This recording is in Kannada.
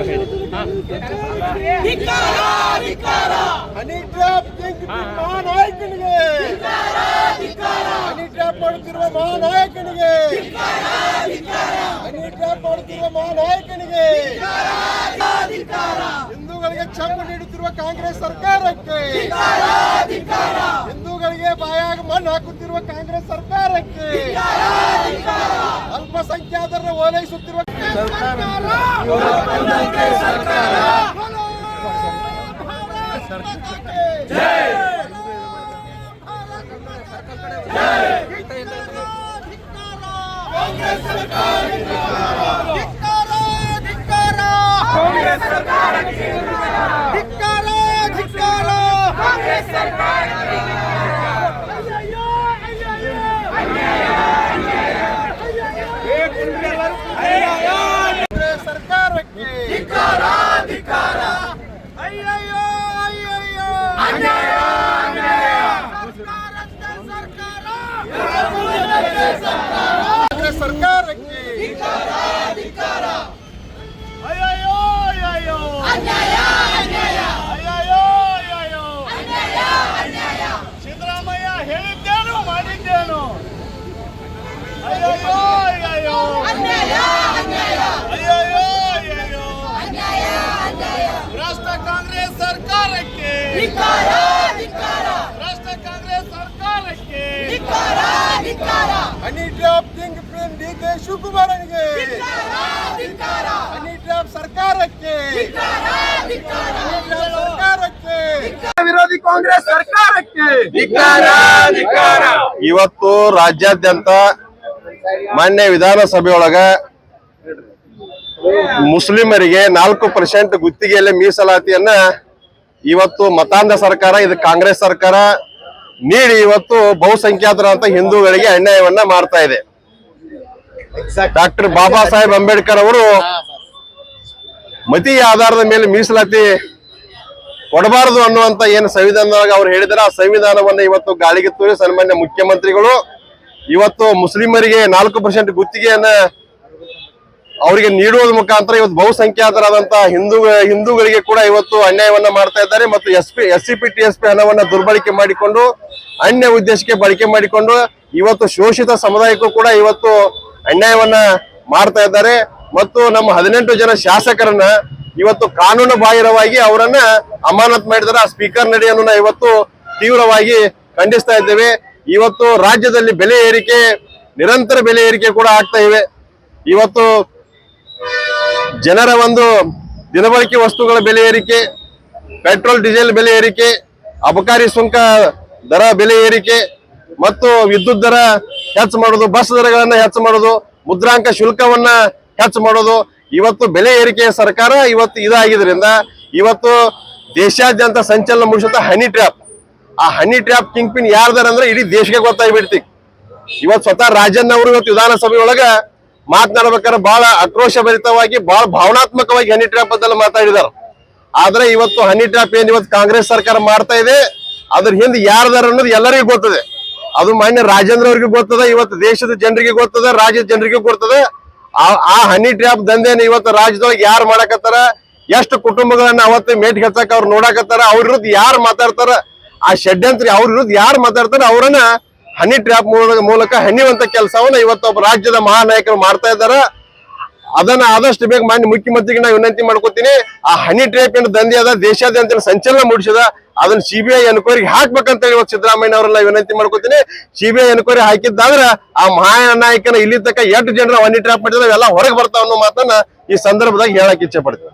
ಹನಿ ಟ್ರ್ಯಾಪ್ ಮಹಾನಾಯಕನಿಗೆ, ಹನಿ ಟ್ರ್ಯಾಪ್ ಮಾಡುತ್ತಿರುವ ಮಹಾನಾಯಕನಿಗೆ, ಹನಿ ಟ್ರ್ಯಾಪ್ ಮಾಡುತ್ತಿರುವ ಮಹಾನಾಯಕನಿಗೆ, ಹಿಂದೂಗಳಿಗೆ ಚಂಪು ನೀಡುತ್ತಿರುವ ಕಾಂಗ್ರೆಸ್ ಸರ್ಕಾರಕ್ಕೆ, ಹಿಂದೂಗಳಿಗೆ ಬಾಯಾಗ ಮಣ್ಣು ಹಾಕುತ್ತಿರುವ ಕಾಂಗ್ರೆಸ್ ಸರ್ಕಾರಕ್ಕೆ, ಅಲ್ಪಸಂಖ್ಯಾತರನ್ನು ಓಲೈಸುತ್ತಿರುವ ಸರ್ಕಾರಕ್ಕೆ ಸಿದ್ದರಾಮಯ್ಯ ಹೇಳಿದ್ದೇನು ಮಾಡಿದ್ದೇನು? ಭ್ರಷ್ಟ ಕಾಂಗ್ರೆಸ್ ಸರ್ಕಾರಕ್ಕೆ, ಭ್ರಷ್ಟ ಕಾಂಗ್ರೆಸ್ ಸರ್ಕಾರಕ್ಕೆ, honey trap king pin D K. ಶಿವಕುಮಾರನಿಗೆ, ಹನಿ ಟ್ರ್ಯಾಪ್ ಸರ್ಕಾರಕ್ಕೆ, ಸರ್ಕಾರಕ್ಕೆ, ವಿರೋಧಿ ಕಾಂಗ್ರೆಸ್ ಸರ್ಕಾರಕ್ಕೆ ಇವತ್ತು ರಾಜ್ಯಾದ್ಯಂತ ಮಾನ್ಯ ವಿಧಾನಸಭೆಯೊಳಗ ಮುಸ್ಲಿಮರಿಗೆ 4% ಗುತ್ತಿಗೆಯಲ್ಲಿ ಮೀಸಲಾತಿಯನ್ನ ಇವತ್ತು ಮತಾಂಧ ಸರ್ಕಾರ, ಇದು ಕಾಂಗ್ರೆಸ್ ಸರ್ಕಾರ ನೀಡಿ ಇವತ್ತು ಬಹುಸಂಖ್ಯಾತರಂತ ಹಿಂದೂಗಳಿಗೆ ಅನ್ಯಾಯವನ್ನ ಮಾಡ್ತಾ ಇದೆ. ಡಾಕ್ಟರ್ ಬಾಬಾ ಸಾಹೇಬ್ ಅಂಬೇಡ್ಕರ್ ಅವರು ಮತೀಯ ಆಧಾರದ ಮೇಲೆ ಮೀಸಲಾತಿ ಕೊಡಬಾರದು ಅನ್ನುವಂತ ಏನು ಸಂವಿಧಾನದಾಗ ಅವ್ರು ಹೇಳಿದಾರೆ, ಆ ಸಂವಿಧಾನವನ್ನ ಇವತ್ತು ಗಾಳಿಗೆ ತೂರಿ ಸನ್ಮಾನ್ಯ ಮುಖ್ಯಮಂತ್ರಿಗಳು ಇವತ್ತು ಮುಸ್ಲಿಮರಿಗೆ 4% ಗುತ್ತಿಗೆಯನ್ನ ಅವರಿಗೆ ನೀಡುವುದ ಮುಖಾಂತರ ಇವತ್ತು ಬಹುಸಂಖ್ಯಾತರಾದಂತಹ ಹಿಂದೂಗಳಿಗೆ ಕೂಡ ಇವತ್ತು ಅನ್ಯಾಯವನ್ನ ಮಾಡ್ತಾ ಇದ್ದಾರೆ. ಮತ್ತು SCP TSP ಹಣವನ್ನ ದುರ್ಬಳಕೆ ಮಾಡಿಕೊಂಡು ಅನ್ಯ ಉದ್ದೇಶಕ್ಕೆ ಬಳಕೆ ಮಾಡಿಕೊಂಡು ಇವತ್ತು ಶೋಷಿತ ಸಮುದಾಯಕ್ಕೂ ಕೂಡ ಇವತ್ತು ಅನ್ಯಾಯವನ್ನ ಮಾಡ್ತಾ ಇದ್ದಾರೆ. ಮತ್ತು ನಮ್ಮ 18 ಜನ ಶಾಸಕರನ್ನ ಇವತ್ತು ಕಾನೂನು ಬಾಹಿರವಾಗಿ ಅವರನ್ನ ಅಮಾನತ್ ಮಾಡಿದರೆ ಆ ಸ್ಪೀಕರ್ ನಡೆಯನ್ನು ಇವತ್ತು ತೀವ್ರವಾಗಿ ಖಂಡಿಸ್ತಾ ಇದ್ದೇವೆ. ಇವತ್ತು ರಾಜ್ಯದಲ್ಲಿ ಬೆಲೆ ಏರಿಕೆ, ನಿರಂತರ ಬೆಲೆ ಏರಿಕೆ ಕೂಡ ಆಗ್ತಾ ಇವೆ. ಇವತ್ತು ಜನರ ಒಂದು ದಿನಬಳಕೆ ವಸ್ತುಗಳ ಬೆಲೆ ಏರಿಕೆ, ಪೆಟ್ರೋಲ್ ಡೀಸೆಲ್ ಬೆಲೆ ಏರಿಕೆ, ಅಬಕಾರಿ ಸುಂಕ ದರ ಬೆಲೆ ಏರಿಕೆ ಮತ್ತು ವಿದ್ಯುತ್ ದರ ಹೆಚ್ಚು ಮಾಡೋದು, ಬಸ್ ದರಗಳನ್ನ ಹೆಚ್ಚು ಮಾಡೋದು, ಮುದ್ರಾಂಕ ಶುಲ್ಕವನ್ನ ಹೆಚ್ಚು ಮಾಡೋದು, ಇವತ್ತು ಬೆಲೆ ಏರಿಕೆಯ ಸರ್ಕಾರ ಇವತ್ತು ಇದಾಗಿದ್ರಿಂದ ಇವತ್ತು ದೇಶಾದ್ಯಂತ ಸಂಚಲನ ಮೂಡಿಸುತ್ತ ಹನಿ ಟ್ರ್ಯಾಪ್. ಆ ಹನಿ ಟ್ರ್ಯಾಪ್ ಕಿಂಗ್ ಪಿನ್ ಯಾರ್ದಾರ ಅಂದ್ರೆ ಇಡೀ ದೇಶಕ್ಕೆ ಗೊತ್ತಾಗ್ಬಿಡ್ತಿ. ಇವತ್ತು ಸ್ವತಃ ರಾಜನ್ ಅವರು ಇವತ್ತು ವಿಧಾನಸಭೆ ಒಳಗ ಮಾತನಾಡ್ಬೇಕಾದ್ರೆ ಬಹಳ ಆಕ್ರೋಶ ಭರಿತವಾಗಿ, ಬಹಳ ಭಾವನಾತ್ಮಕವಾಗಿ ಹನಿ ಟ್ರ್ಯಾಪ್ ಬದಲು ಮಾತಾಡಿದಾರೆ. ಆದ್ರೆ ಇವತ್ತು ಹನಿ ಟ್ರ್ಯಾಪ್ ಏನ್ ಇವತ್ತು ಕಾಂಗ್ರೆಸ್ ಸರ್ಕಾರ ಮಾಡ್ತಾ ಇದೆ, ಅದ್ರ ಹಿಂದೆ ಯಾರ್ದಾರ ಅನ್ನೋದು ಎಲ್ಲರಿಗೂ ಗೊತ್ತದೆ. ಅದು ಮಾನ್ಯ ರಾಜೇಂದ್ರ ಅವ್ರಿಗೂ ಗೊತ್ತದ, ಇವತ್ತು ದೇಶದ ಜನರಿಗೆ ಗೊತ್ತದ, ರಾಜ್ಯದ ಜನರಿಗೂ ಗೊತ್ತದ. ಆ ಹನಿ ಟ್ರ್ಯಾಪ್ ದಂಧೆನ ಇವತ್ತು ರಾಜ್ಯದೊಳಗೆ ಯಾರು ಮಾಡಕತ್ತಾರ, ಎಷ್ಟು ಕುಟುಂಬಗಳನ್ನ ಅವತ್ತು ಮೇಟ್ಗೆ ಹಚ್ಚಕ್ ಅವ್ರು ನೋಡಕತ್ತಾರ, ಅವ್ರ ವಿರುದ್ಧ ಯಾರು ಮಾತಾಡ್ತಾರ, ಆ ಷಡ್ಯಂತ್ರಿ ಅವ್ರ ವಿರುದ್ಧ ಯಾರು ಮಾತಾಡ್ತಾರ ಅವ್ರನ್ನ ಹನಿ ಟ್ರ್ಯಾಪ್ ಮೂಲಕ ಹಣಿಯುವಂತ ಕೆಲಸವನ್ನ ಇವತ್ತು ಒಬ್ಬ ರಾಜ್ಯದ ಮಹಾನಾಯಕರು ಮಾಡ್ತಾ ಇದ್ದಾರೆ. ಅದನ್ನ ಆದಷ್ಟು ಬೇಗ ಮಾನ್ಯ ಮುಖ್ಯಮಂತ್ರಿಗೆ ನಾನು ವಿನಂತಿ ಮಾಡ್ಕೊತೀನಿ. ಆ ಹನಿ ಟ್ರ್ಯಾಪ್ ಏನು ದಂಧೆ ಅದ ದೇಶಾದ್ಯಂತ ಸಂಚಲನ ಮೂಡಿಸಿದ, ಅದನ್ನ CBI ಎನ್ಕ್ವೈರಿಗೆ ಹಾಕ್ಬೇಕಂತ ಹೇಳಿ ಇವತ್ತು ಸಿದ್ದರಾಮಯ್ಯ ಅವರೆಲ್ಲ ವಿನಂತಿ ಮಾಡ್ಕೊತೀನಿ. CBI ಎನ್ಕ್ವೈರಿ ಹಾಕಿದ್ದಾದ್ರೆ ಆ ಮಹಾನಾಯಕನ ಇಲ್ಲಿ ತಕ್ಕ 8 ಜನರ ಹನಿ ಟ್ರ್ಯಾಪ್ ಮಾಡಿದ್ರೆ ಅವೆಲ್ಲ ಹೊರಗೆ ಬರ್ತಾವ ಅನ್ನೋ ಮಾತನ್ನ ಈ ಸಂದರ್ಭದಾಗ ಹೇಳಕ್ ಇಚ್ಛೆ ಪಡ್ತೀನಿ.